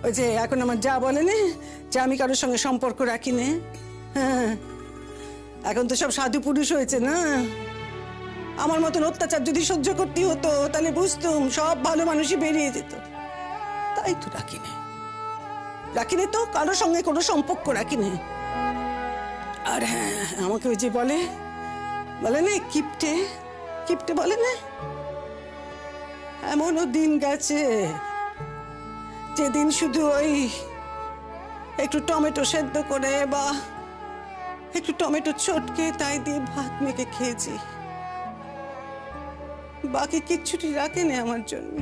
ওই যে এখন আমার যা বলেনি যে আমি কারোর সঙ্গে সম্পর্ক রাখি নে। হ্যাঁ, এখন তো সব সাধু পুরুষ হয়েছে না। আমার মতন অত্যাচার যদি সহ্য করতে হতো তাহলে বুঝতুম সব ভালো মানুষই বেরিয়ে যেত। তাই তো রাখিনি তো কারোর সঙ্গে কোনো সম্পর্ক রাখিনি। আর হ্যাঁ, আমাকে ওই যে বলে না কিপটে বলে না, এমনও দিন গেছে যেদিন শুধু ওই একটু টমেটো সেদ্ধ করে বা একটু টমেটো চটকে তাই দিয়ে ভাত মেখে খেয়েছি, বাকি কিচ্ছুটি রাখেনি আমার জন্য।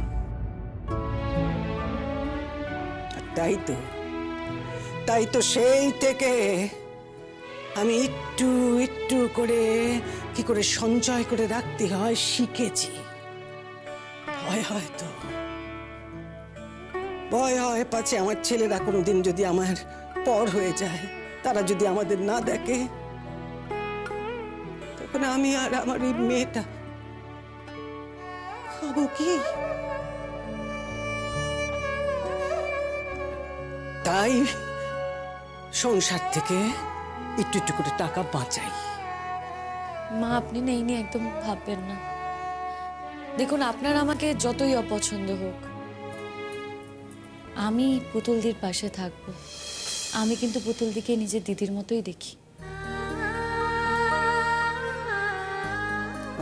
তাই তো সেই থেকে আমি একটু একটু করে কি করে সঞ্চয় করে রাখতে হয় শিখেছি। ভয় হয় পাছে আমার ছেলেরা কোনোদিন যদি আমার পর হয়ে যায়, তারা যদি আমাদের না দেখে, তখন আমি আর আমার এই মেয়েটা খাবো কি? তাই সংসার থেকে একটু একটু করে টাকা বাঁচাই। মা, আপনি না এই নিয়ে একদম ভাববেন না। দেখুন, আপনার আমাকে যতই অপছন্দ হোক, আমি পুতুলদির পাশে থাকবো। আমি কিন্তু পুতুলদিকে নিজের দিদির মতোই দেখি।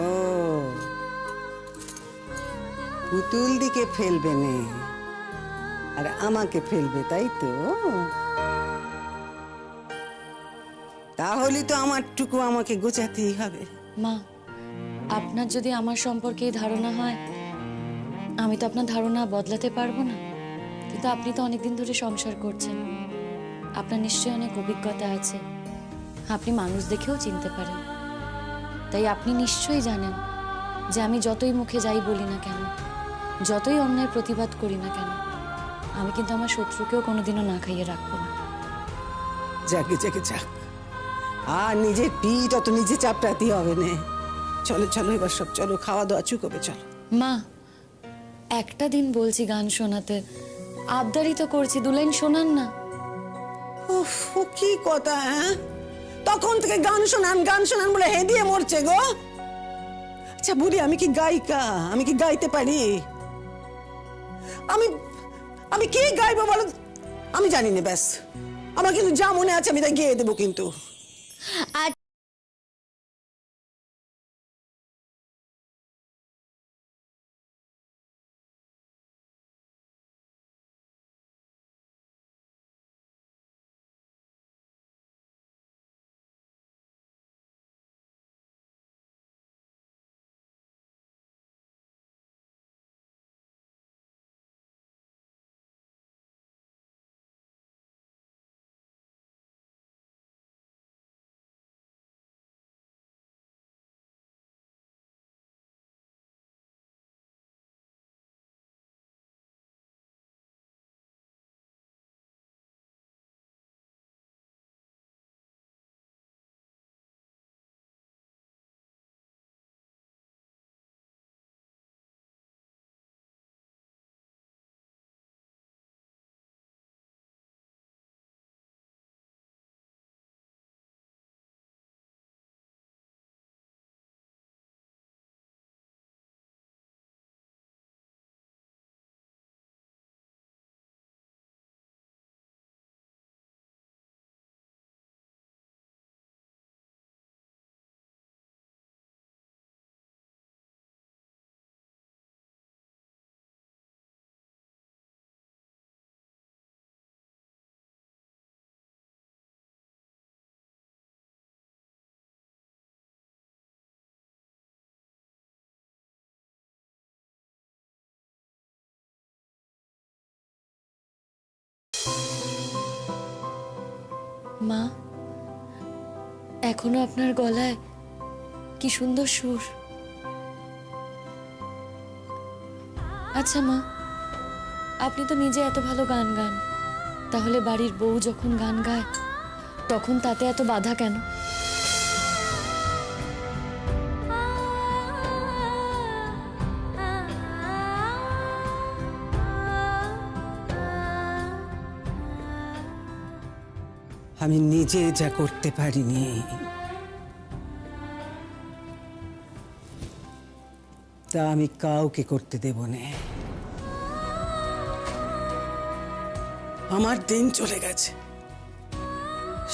ও, পুতুলদিকে ফেলবে না আর আমাকে ফেলবে, তাই তো? তাহলে তো আমারটুকু আমাকে গোছাতেই হবে। মা, আপনার যদি আমার সম্পর্কে এই ধারণা হয়, আমি তো আপনার ধারণা বদলাতে পারবো না। কিন্তু আপনি তো অনেকদিন ধরে সংসার করছেন, আপনার নিশ্চয়ই অনেক অভিজ্ঞতা আছে, আপনি মানুষ দেখেও চিনতে পারেন। তাই আপনি নিশ্চয়ই জানেন যে আমি যতই মুখে যাই বলি না কেন, যতই অন্যায় প্রতিবাদ করি না কেন, আমি কিন্তু আমার শত্রুকেও কোনোদিনও না খাইয়ে রাখবো না। যাক, আর নিজের পিঠ অত নিজে চাপটাতে হবে না। চলো এবার সব চলো, খাওয়া দাওয়া চুকবে, চলো। মা, একটা দিন বলছি গান শোনাতে, আবদারই তো করছি, 2 লাইন শোনান না। উফ, কি কথা! হ্যাঁ, তখন থেকে গান শোনান বলে হেদিয়ে মরছে গো। আচ্ছা বুড়ি, আমি কি গায়িকা? আমি কি গাইতে পারি? আমি কি গাইবো বলো? আমি জানি না, ব্যাস। আমার কিন্তু যা মনে আছে আমি তাই গেয়ে দেবো কিন্তু। মা, এখনো আপনার গলায় কি সুন্দর সুর। আচ্ছা মা, আপনি তো নিজে এত ভালো গান গান, তাহলে বাড়ির বউ যখন গান গায় তখন তাতে এত বাধা কেন? আমি নিজে যা করতে পারিনি তা আমি কাউকে করতে দেব না। আমার দিন চলে গেছে,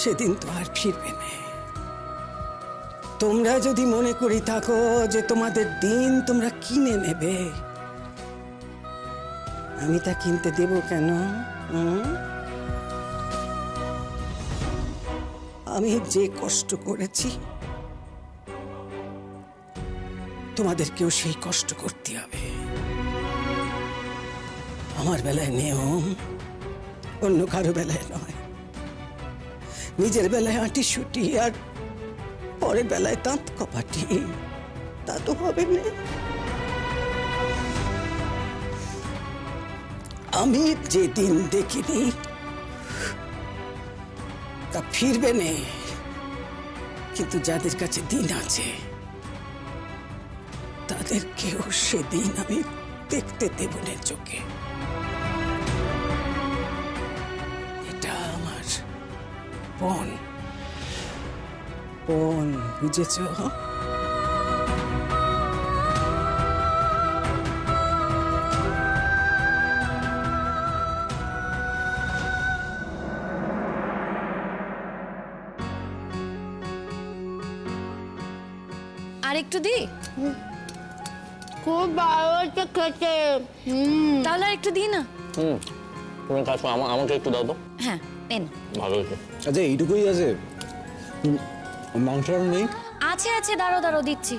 সেদিন তো আর ফিরবে না। তোমরা যদি মনে করি থাকো যে তোমাদের দিন তোমরা কিনে নেবে, আমি তা কিনতে দেব কেন? আমি যে কষ্ট করেছি তোমাদেরকেও সেই কষ্ট করতে হবে। আমার বেলায় নিয়ম, অন্য কারো বেলায় নয়। নিজের বেলায় আঁটি সুটি আর পরের বেলায় দাঁত কপাটি, তা তো হবে না। আমি যেদিন দেখিনি তা ফিরবে না, কিন্তু যাদের কাছে দিন আছে তাদেরকেও সেদিন আমি দেখতে দেব না চোখে। এটা আমার পণ, পণ, বুঝেছ? আর একটু দি। খুব ভালো হচ্ছে খেতে। তাহলে আর একটু দি না। তুমি কাজ করো, আমাকে একটু দাও তো। হ্যাঁ এন। ভালো হয়েছে। আচ্ছা এইটুকুই আছে, মাংস আর নেই? আছে আছে, দাঁড়ো দাঁড়ো দিচ্ছি।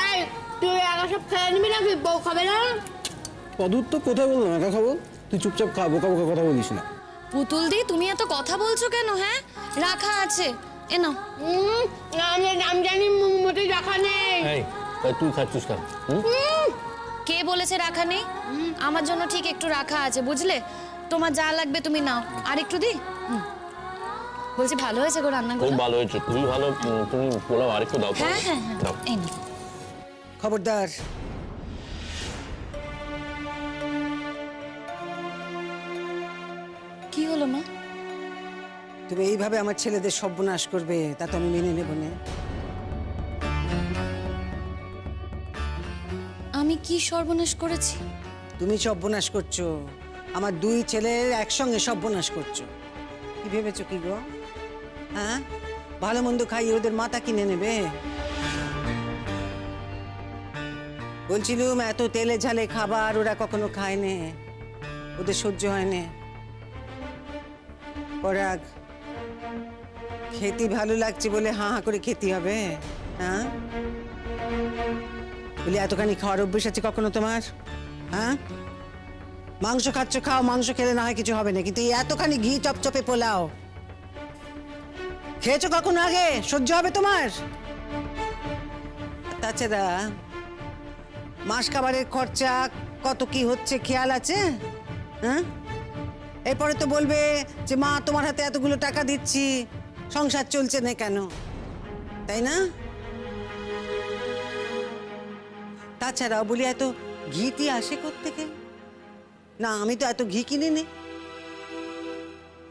এই তুই একা সব খেয়ে নিবি নাকি? বউ খাবে না? পদুর তো কোথায় বললাম একা খাবো, তুই চুপচাপ খা, বোকা বোকা কথা বলিস না। পুতুল দি, তুমি এত কথা বলছো কেন? হ্যাঁ রাখা আছে, এ নাও। আমি জানি মোটে রাখা নেই। এই তুই খাচ্ছিস কেন? কে বলেছে রাখা নেই? আমার জন্য ঠিক একটু রাখা আছে, বুঝলে? তোমার যা লাগবে তুমি নাও। আর একটু দি। বলছি ভালো হয়েছে গো রান্নাগুলো? খুব ভালো হয়েছে, খুবই ভালো। তুমি পোলাও আরেকটু দাও তো। হ্যাঁ হ্যাঁ হ্যাঁ, দাও। এই নাও। খবরদার, কি হলো মা? তুমি এইভাবে আমার ছেলেদের সর্বনাশ করবে তা তো আমি মেনে নেব না। আমি কি সর্বনাশ করেছি? তুমি সর্বনাশ করছো, আমার দুই ছেলের একসঙ্গে সর্বনাশ করছো। কি ভেবেছো কি গো? হ্যাঁ, ভালো মন্দ খাইয়ে ওদের মাথা কিনে নেবে? বলছিলুম এত তেলে ঝালে খাবার ওরা কখনো খায় না, ওদের সহ্য হয় না। পরাগ, খেতে ভালো লাগছে বলে হাঁ হাঁ করে খেতে হবে? হ্যাঁ, বলি এতখানি খাওয়ার অভ্যেস আছে কখনো তোমার? হ্যাঁ, মাংস খাচ্ছ খাও, মাংস খেলে না হয় কিছু হবে না, কিন্তু এই এতখানি ঘি চপচপে পোলাও খেয়েছো কখনো আগে? সহ্য হবে তোমার? তাছাড়া মাস খাবারের খরচা কত কি হচ্ছে খেয়াল আছে? হ্যাঁ, এরপরে তো বলবে যে মা তোমার হাতে এতগুলো টাকা দিচ্ছি, সংসার চলছে না কেন, তাই না? তাছাড়াও বলি এত ঘিটি আসে কোত্থেকে? না, আমি তো এত ঘি কিনে নি।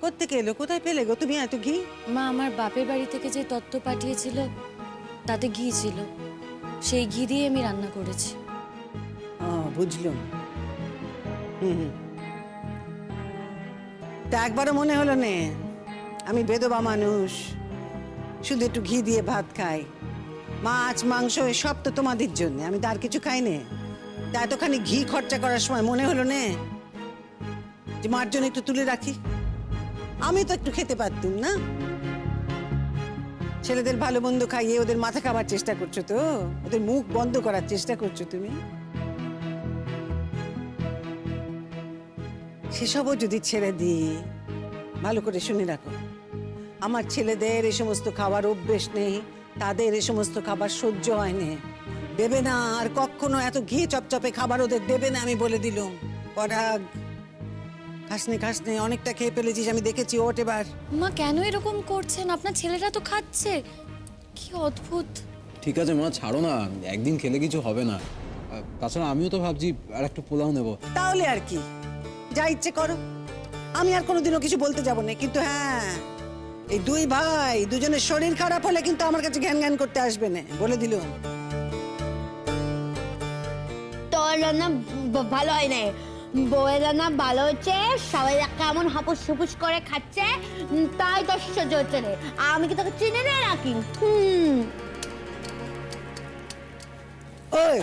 কোত্থেকে এলো, কোথায় পেলে গো তুমি এত ঘি? মা, আমার বাপের বাড়ি থেকে যে তত্ত্ব পাঠিয়েছিল তাতে ঘি ছিল, সেই ঘি দিয়ে আমি রান্না করেছি। বুঝলাম। তা একবারও মনে হলো নে আমি বেদবা মানুষ, শুধু একটু ঘি দিয়ে ভাত খাই? মাছ মাংস সব তো তোমাদের জন্য, আমি তো আর কিছু খাই না। তা এতখানি ঘি খরচা করার সময় মনে হলো নে যে মার জন্য একটু তুলে রাখি? আমি তো একটু খেতে পারতুম না? ছেলেদের ভালো মন্দ খাইয়ে ওদের মাথা খাবার চেষ্টা করছো তো, ওদের মুখ বন্ধ করার চেষ্টা করছো তুমি। সেসবও যদি ছেড়ে দিই, ভালো করে শুনে রাখো, আমার ছেলেদের এই সমস্ত খাবার অভ্যেস নেই, তাদের এই সমস্ত খাবার সহ্য হয় না। দেবে না আর কখনো এত ঘি চপচপে খাবার ওদের দেবে না, আমি বলে দিলুম। পরাগ, খাসনে খাসনে অনেকটা খেয়ে ফেলেছিস, আমি দেখেছি। ওঠ এবার। মা কেন এরকম করছেন? আপনার ছেলেরা তো খাচ্ছে, কি অদ্ভুত। ঠিক আছে মা, ছাড়ো না, একদিন খেলে কিছু হবে না। তাছাড়া আমিও তো ভাবছি আর একটু পোলাও নেবো। তাহলে আর কি, যা ইচ্ছে করো, আমি আর কোনোদিনও কিছু বলতে যাব না। কিন্তু হ্যাঁ, এই দুই ভাই দুজনের শরীর খারাপ হলে কিন্তু আমার কাছে জ্ঞান জ্ঞান করতে আসবে না, বলে দিল। তোর রান্না ভালো হয় না, বউয়ের রান্না ভালো হচ্ছে। সবাই কেমন হাপুস হুপুস করে খাচ্ছে, তাই তোর সহ্য হচ্ছে না। আমি কি তোকে চিনি না নাকি? ওই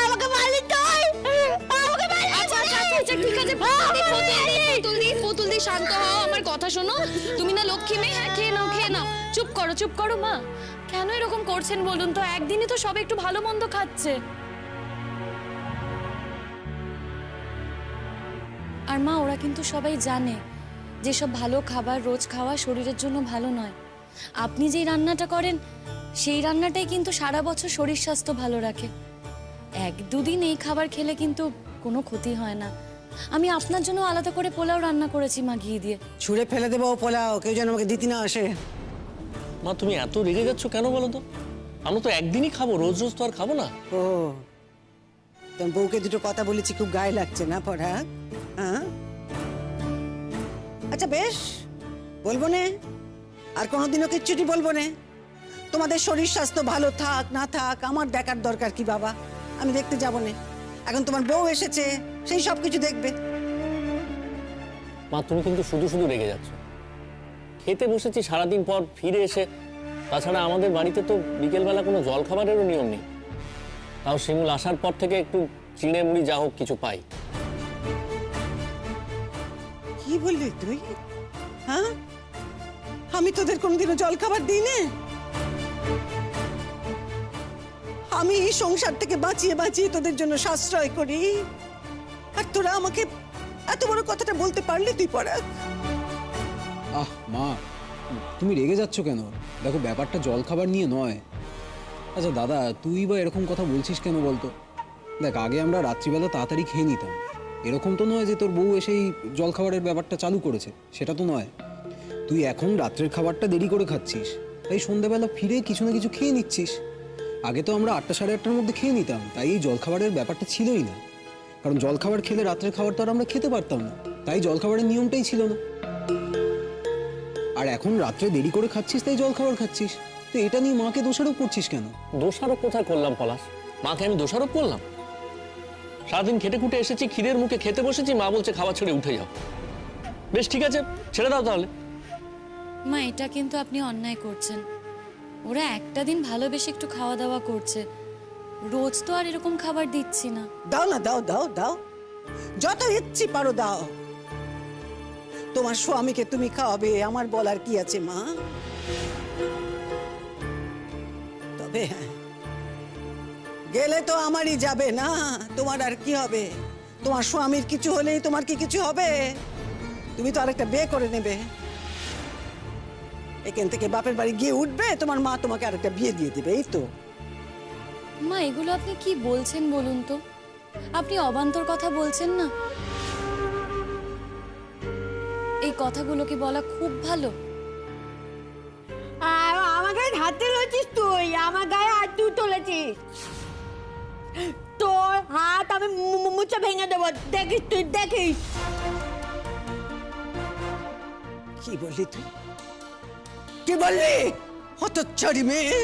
আমাকে মারলি তুই, আমাকে মারলি। আচ্ছা ঠিক আছে, পুতুল দি শান্ত হও, আমার কথা শোনো। তুমি না লক্ষ্মী মেয়ে, হ্যাঁ খেয়ে নাও। চুপ করো মা। কেন এরকম করছেন বলুন তো? একদিনই তো সব একটু ভালো মন্দ খাচ্ছে। আর মা, ওরা কিন্তু সবাই জানে যে সব ভালো খাবার রোজ খাওয়া শরীরের জন্য ভালো নয়। আপনি যেই রান্নাটা করেন সেই রান্নাটাই কিন্তু সারা বছর শরীর স্বাস্থ্য ভালো রাখে। এক দুদিন এই খাবার খেলে কিন্তু কোনো ক্ষতি হয় না। আমি আপনার জন্য আলাদা করে পোলাও রান্না করেছি মা, ঘি দিয়ে। ছুঁড়ে ফেলে দেবো পোলাও, কেউ যেন আমাকে দিতে না আসে। মা তুমি এত রেগে যাচ্ছ কেন বলো তো? আমরা তো একদিনই খাবো, রোজ রোজ তো আর খাবো না। ও, তোমার বউকে দুটো কথা বলেছি, খুব গায়ে লাগছে না পরাগ? হ্যাঁ, আচ্ছা বেশ, বলবো না, আর কোনোদিনও কিচ্ছুটি বলবো না। তোমাদের শরীর স্বাস্থ্য ভালো থাক না থাক আমার দেখার দরকার কি বাবা? আমি দেখতে যাবো না। এখন তোমার বউ এসেছে, সেই সব কিছু দেখবে। মা তুমি কিন্তু শুধু শুধু রেগে যাচ্ছ। খেতে বসেছি সারাদিন পর ফিরে এসে, তাছাড়া আমাদের বাড়িতে তো বিকেলবেলা কোনো জল খাবারেরও নিয়ম নেই। তাও শিমুল আসার পর থেকে একটু চিড়ে মুড়ি যা হোক কিছু পাই। কি বললি তুই? হ্যাঁ, আমি তোদের কোনোদিনও জল খাবার দিই না? আমি এই সংসার থেকে বাঁচিয়ে বাঁচিয়ে তোদের জন্য সাশ্রয় করি, আর তোরা আমাকে এত বড় কথাটা বলতে পারলি তুই পরাগ? আহ মা, তুমি রেগে যাচ্ছ কেন? দেখো ব্যাপারটা জল খাবার নিয়ে নয়। আচ্ছা দাদা, তুই বা এরকম কথা বলছিস কেন বলতো? দেখ, আগে আমরা রাত্রিবেলা তাড়াতাড়ি খেয়ে নিতাম। এরকম তো নয় যে তোর বউ এসেই জল খাবারের ব্যাপারটা চালু করেছে, সেটা তো নয়। তুই এখন রাত্রের খাবারটা দেরি করে খাচ্ছিস, তাই সন্ধ্যাবেলা ফিরে কিছু না কিছু খেয়ে নিচ্ছিস। আগে তো আমরা 8টা সাড়ে 8টার মধ্যে খেয়ে নিতাম, তাই এই জলখাবারের ব্যাপারটা ছিলই না। কারণ জলখাবার খেলে রাত্রের খাবার তো আর আমরা খেতে পারতাম না, তাই জলখাবারের নিয়মটাই ছিল না। আর এখন রাত্রে দেরি করে খাচ্ছিস, তাই জলখাবার খাচ্ছিস। তো এটা নিয়ে মাকে দোষারোপ করছিস কেন? দোষারোপ কোথায় করলাম পলাশ? মাকে আমি দোষারোপ করলাম? সারাদিন খেটে খুঁটে এসেছি, খিদের মুখে খেতে বসেছি, মা বলছে খাবার ছেড়ে উঠে যাও। বেশ ঠিক আছে, ছেড়ে দাও তাহলে। মা, এটা কিন্তু আপনি অন্যায় করছেন। ওরা একটা দিন ভালোবেসে একটু খাওয়া দাওয়া করছে, রোজ তো আর এরকম খাবার দিচ্ছি না। দাও না, দাও দাও দাও, যত ইচ্ছি পারো দাও। তোমার স্বামীকে তুমি খাওয়াবে, আমার বলার কি আছে মা? তবে হ্যাঁ, গেলে তো আমারই যাবে না, তোমার আর কি হবে? তোমার স্বামীর কিছু হলেই তোমার কি কিছু হবে? তুমি তো আরেকটা বিয়ে করে নেবে, এখান থেকে বাপের বাড়ি গিয়ে উঠবে, তোমার মা তোমাকে আরেকটা বিয়ে দিয়ে দেবে, এই তো। মা, এগুলো আপনি কি বলছেন বলুন তো? আপনি অবান্তর কথা বলছেন না। এই কথাগুলো কি বলা খুব ভালো? আমার গায়ে হাত তুলেছিস তুই, আমার গায়ে হাত তুই তুলেছিস। তোর হাত আমি মুছে ভেঙে দেবো, দেখিস তুই, দেখিস। কি বললি তুই? কি বললি? হতচ্ছাড়ি মেয়ে,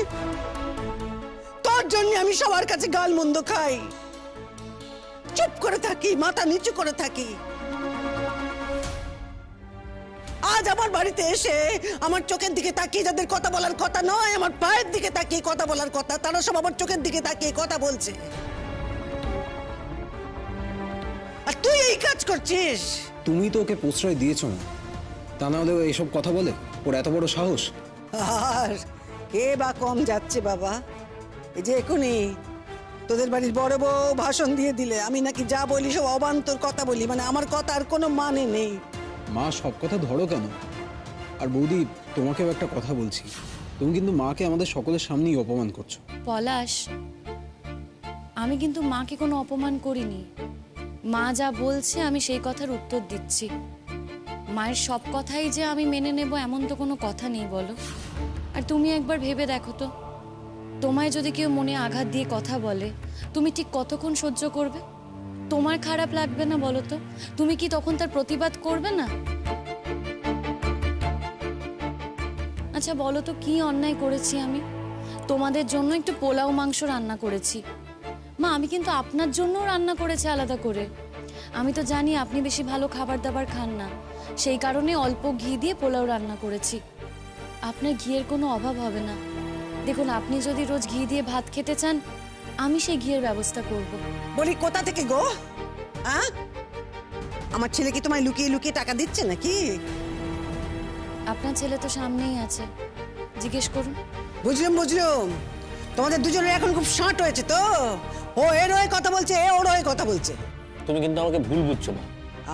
তোর জন্য আমি সবার কাছে গাল মন্দ খাই, চুপ করে থাকি, মাথা নিচু করে থাকি। আজ আমার বাড়িতে এসে আমার চোখের দিকে তাকিয়ে যাদের কথা বলার কথা নয়, আমার পায়ের দিকে তাকিয়ে কথা বলার কথা, তারা সব আমার চোখের দিকে তাকিয়ে কথা বলছে, আর তুই এই কাজ করছিস। তুমি তো ওকে প্রশ্রয় দিয়েছো না, তা না হলে ও এইসব কথা বলে? ওর এত বড় সাহস! আর কে বা কম যাচ্ছে বাবা? এই যে এখনই তোদের বাড়ির বড় বউ ভাষণ দিয়ে দিলে আমি নাকি যা বলি সব অবান্তর কথা বলি, মানে আমার কথা আর কোনো মানে নেই। মা, সব কথা ধরো কেন? আর বৌদি, তোমাকেও একটা কথা বলছি, তুমি কিন্তু মাকে আমাদের সকলের সামনেই অপমান করছো। পলাশ, আমি কিন্তু মাকে কোনো অপমান করিনি। মা যা বলছে আমি সেই কথার উত্তর দিচ্ছি। মায়ের সব কথাই যে আমি মেনে নেব এমন তো কোনো কথা নেই বলো। আর তুমি একবার ভেবে দেখো তো, তোমায় যদি কেউ মনে আঘাত দিয়ে কথা বলে, তুমি ঠিক কতক্ষণ সহ্য করবে? তোমার খারাপ লাগবে না বলো তো? তুমি কি তখন তার প্রতিবাদ করবে না? আচ্ছা বলো তো, কি অন্যায় করেছি আমি? তোমাদের জন্য একটু পোলাও মাংস রান্না করেছি। মা, আমি কিন্তু আপনার জন্যও রান্না করেছি আলাদা করে। আমি তো জানি আপনি বেশি ভালো খাবার দাবার খান না, সেই কারণে অল্প ঘি দিয়ে পোলাও রান্না করেছি। আপনার ঘিয়ের কোনো অভাব হবে না। দেখুন, আপনি যদি রোজ ঘি দিয়ে ভাত খেতে চান, আমি সেই ঘিয়ের ব্যবস্থা করব। বলি কোথা থেকে গো? হ্যাঁ, আমার ছেলে কি তোমায় লুকিয়ে লুকিয়ে টাকা দিচ্ছে নাকি? আপনার ছেলে তো সামনেই আছে, জিজ্ঞেস করুন। বুঝলাম। তোমাদের দুজনের এখন খুব শাঁট হয়েছে তো। ও এর হয়ে কথা বলছে, এ ওর হয়ে কথা বলছে। তুমি কিন্তু আমাকে ভুল বুঝছো না।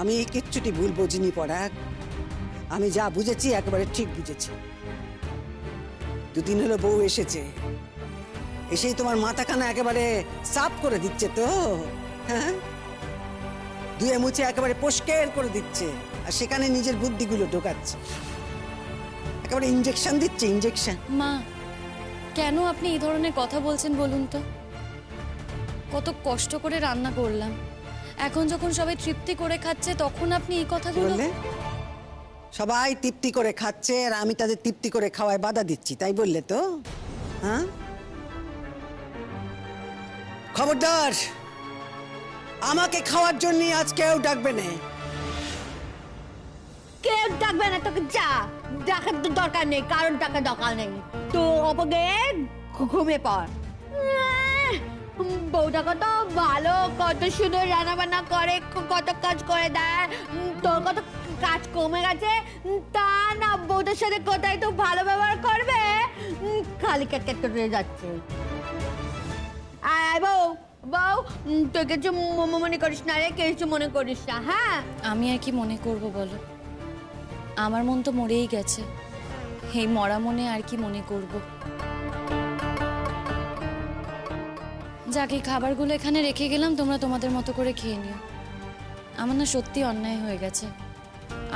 আমি কিচ্ছুটি ভুল বুঝিনি পরাগ। আমি যা বুঝেছি একেবারে ঠিক বুঝেছি। দুদিন হলো বউ এসেছে, এসেই তোমার মাথাখানা একেবারে সাফ করে দিচ্ছে তো। হ্যাঁ, ধুয়ে মুছে একেবারে পরিষ্কার করে দিচ্ছে, আর সেখানে নিজের বুদ্ধিগুলো ঢোকাচ্ছে, একেবারে ইনজেকশন দিচ্ছে, ইনজেকশন। মা, কেন আপনি এই ধরনের কথা বলছেন বলুন তো? কত কষ্ট করে রান্না করলাম, এখন যখন সবাই তৃপ্তি করে খাচ্ছে তখন আপনি এই কথাগুলো। বললে সবাই তৃপ্তি করে খাচ্ছে আর আমি তাদের তৃপ্তি করে খাওয়ায় বাধা দিচ্ছি, তাই বললে তো? হ্যাঁ, খবরদার, আমাকে খাওয়ার জন্য আজ কেউ ডাকবে না। কেউ ডাকবে না তোকে, যা, ডাকার তো দরকার নেই, কারণ টাকা দরকার নেই। তো অপগে ঘুমিয়ে পড়। বউটা কত ভালো, কত সুন্দর রান্না বান্না করে, কত কাজ করে দেয়। তোর কত কাজ কমে গেছে, তা না বউটার সাথে কোথায় তো ভালো ব্যবহার করবে, খালি ক্যাট ক্যাট করে যাচ্ছে। আয় বউ, বউ, তুই কিছু মনে করিস না রে, কিছু মনে করিস না। হ্যাঁ, আমি আর কি মনে করব বলো? আমার মন তো মরেই গেছে, এই মরা মনে আর কি মনে করব? যাকে খাবারগুলো এখানে রেখে গেলাম, তোমরা তোমাদের মতো করে খেয়ে নিও। আমার না সত্যি অন্যায় হয়ে গেছে,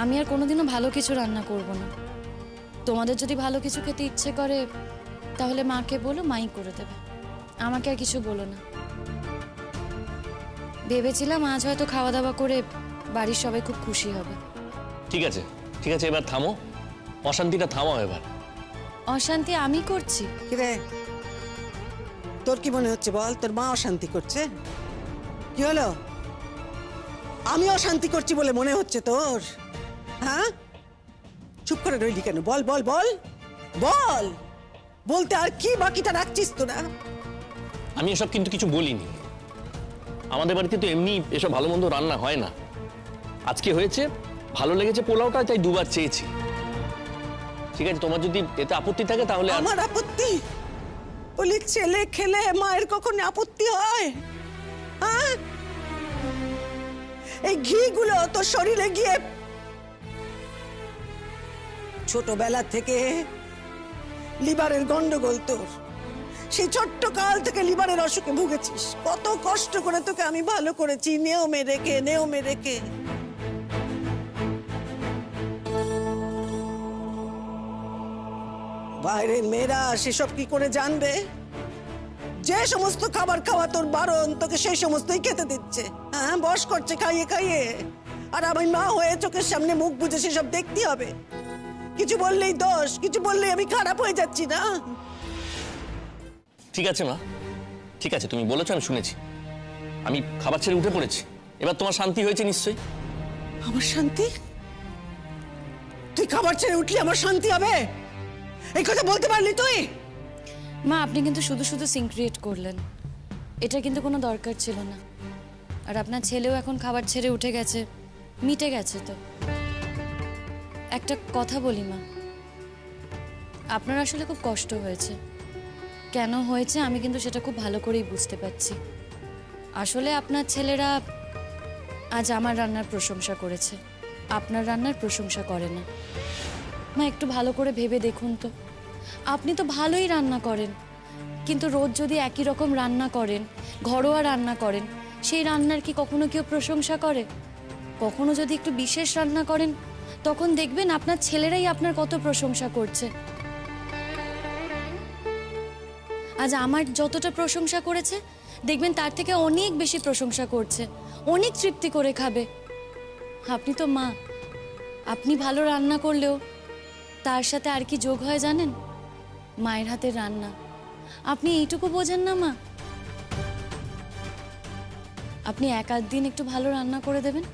আমি আর কোনোদিনও ভালো কিছু রান্না করব না। তোমাদের যদি ভালো কিছু খেতে ইচ্ছে করে তাহলে মাকে বলো, মাই করে দেবে, আমাকে আর কিছু বলো না। ভেবেছিলাম আজ হয়তো খাওয়া দাওয়া করে বাড়ির সবাই খুব খুশি হবে। ঠিক আছে, ঠিক আছে, এবার থামো, অশান্তিটা থামাও এবার। অশান্তি আমি করছি? কিরে, তোর কি মনে হচ্ছে বল? তোর মা অশান্তি করছে? কি হলো, আমি অশান্তি করছি বলে মনে হচ্ছে তোর? হ্যাঁ, চুপ করে রইলি কেন? বল বল বল বল, বলতে আর কি বাকিটা রাখছিস তোরা? আমি এসব কিন্তু কিছু বলিনি। আমাদের বাড়িতে তো এমনি এসব ভালো মন্দ রান্না হয় না। আজকে হয়েছে, ভালো লেগেছে পোলাওটা, তাই দুবার চেয়েছি। ঠিক আছে, তোমার যদি এতে আপত্তি থাকে তাহলে আমার আপত্তি? বলি ছেলে খেলে মায়ের কখনো আপত্তি হয়? হ্যাঁ, এই ঘি গুলো তোর শরীরে গিয়ে ছোটবেলা থেকে লিভারের গন্ডগোল তোর, সেই ছোট্ট কাল থেকে লিভারের অসুখে ভুগেছিস। কত কষ্ট করে তোকে আমি ভালো করেছি, নিয়মে রেখে। বাইরের মেয়েরা সেসব কি করে জানবে? যে সমস্ত খাবার খাওয়া তোর বারণ, তোকে সেই সমস্তই খেতে দিচ্ছে। হ্যাঁ, বস করছে খাইয়ে। আর আমি মা হয়ে চোখের সামনে মুখ বুজে সেসব দেখতে হবে? কিছু বললেই দোষ, কিছু বললেই আমি খারাপ হয়ে যাচ্ছি না? ঠিক আছে মা, ঠিক আছে, তুমি বলেছো, আমি শুনেছি। আমি খাবার ছেড়ে উঠে পড়েছি, এবার তোমার শান্তি হয়েছে নিশ্চয়ই। আমার শান্তি? তুই খাবার ছেড়ে উঠলি আমার শান্তি হবে? এই কথা বলতে পারলি তুই? মা, আপনি কিন্তু শুধু শুধু সিন ক্রিয়েট করলেন, এটা কিন্তু কোনো দরকার ছিল না। আর আপনার ছেলেও এখন খাবার ছেড়ে উঠে গেছে, মিটে গেছে তো। একটা কথা বলি মা, আপনার আসলে খুব কষ্ট হয়েছে। কেন হয়েছে আমি কিন্তু সেটা খুব ভালো করেই বুঝতে পারছি। আসলে আপনার ছেলেরা আজ আমার রান্নার প্রশংসা করেছে, আপনার রান্নার প্রশংসা করে না। মা, একটু ভালো করে ভেবে দেখুন তো, আপনি তো ভালোই রান্না করেন, কিন্তু রোজ যদি একই রকম রান্না করেন, ঘরোয়া রান্না করেন, সেই রান্নার কি কখনো কেউ প্রশংসা করে? কখনো যদি একটু বিশেষ রান্না করেন, তখন দেখবেন আপনার ছেলেরাই আপনার কত প্রশংসা করছে। আজ আমার যতটা প্রশংসা করেছে, দেখবেন তার থেকে অনেক বেশি প্রশংসা করছে, অনেক তৃপ্তি করে খাবে। আপনি তো মা, আপনি ভালো রান্না করলেও তার সাথে আর কি যোগ হয় জানেন? মায়ের হাতের রান্না। আপনি এইটুকু বোঝেন না মা? আপনি এক আধ দিন একটু ভালো রান্না করে দেবেন,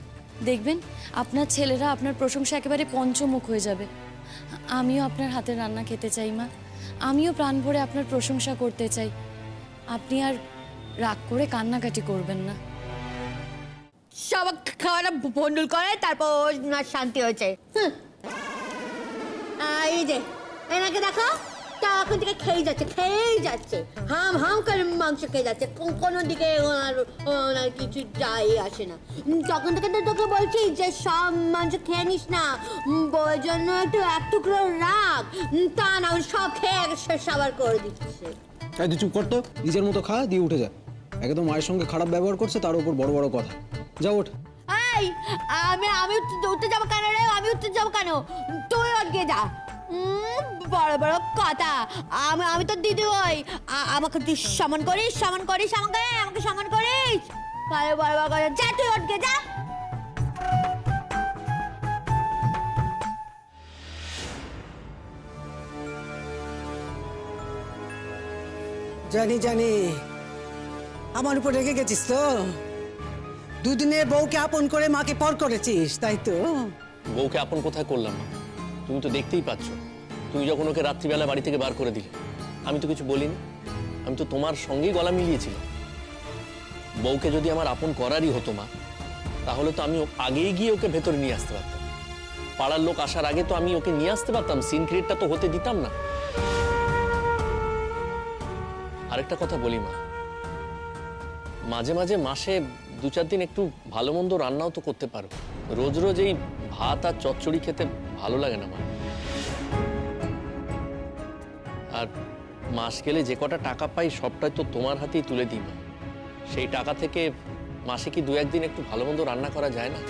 দেখবেন আপনার ছেলেরা আপনার প্রশংসা একেবারে পঞ্চমুখ হয়ে যাবে। আমিও আপনার হাতের রান্না খেতে চাই মা, আমিও প্রাণ ভরে আপনার প্রশংসা করতে চাই। আপনি আর রাগ করে কান্নাকাটি করবেন না। সব খাওয়াটা বন্ডুল করে তারপর না শান্তি হয়েছে। এই যে এনাকে দেখো, তখন থেকে খেয়েই যাচ্ছে, হাম হাম করে মাংস খেয়ে যাচ্ছে, কোনো দিকে ওনার কিছু যাই আসে না। তখন থেকে তো তোকে বলছি যে সব মাংস খেয়ে নিস না, বউয়ের জন্য একটু এক টুকরো রাখ, তা না সব খেয়ে সাবার করে দিচ্ছে। এই তুই চুপ কর তো, নিজের মতো খা, দিয়ে উঠে যা। একে তো মায়ের সঙ্গে খারাপ ব্যবহার করছে, তার উপর বড় বড় কথা। যা ওঠ। এই আমি উঠতে যাবো কেন রে? আমি উঠতে যাবো কেন? তুই আজকে যা। বড় বড় কথা। আমি তো দিদি ওই, আমাকে তুই সমান করিস আমাকে সমান করিস। বড় বড় কথা, যা তুই আজকে যা। জানি জানি, আমার উপর রেগে গেছিস তো? দুদিনে বউকে আপন করে মাকে পর করেছিস, তাই তো? বউকে আপন কোথায় করলাম মা? তুমি তো দেখতেই পাচ্ছ। তুমি যখন ওকে রাত্রিবেলা বাড়ি থেকে বার করে দিলে, আমি তো কিছু বলিনি। আমি তো তোমার সঙ্গেই গলা মিলিয়েছিলাম। বউকে যদি আমার আপন করারই হতো মা, তাহলে তো আমি আগেই গিয়ে ওকে ভেতরে নিয়ে আসতে পারতাম। পাড়ার লোক আসার আগে তো আমি ওকে নিয়ে আসতে পারতাম, সিন ক্রিয়েটটা তো হতে দিতাম না। আরেকটা কথা বলি মা, মাঝে মাঝে মাসে 2-4 দিন একটু ভালো মন্দ রান্নাও তো করতে পারো। রোজ রোজ এই ভাত আর চচ্চড়ি খেতে ভালো লাগে না মা। আর মাস গেলে যে কটা টাকা পাই সবটাই তো তোমার হাতেই তুলে দিই মা। সেই টাকা থেকে মাসে কি 2-1 দিন একটু ভালো মন্দ রান্না করা যায় না?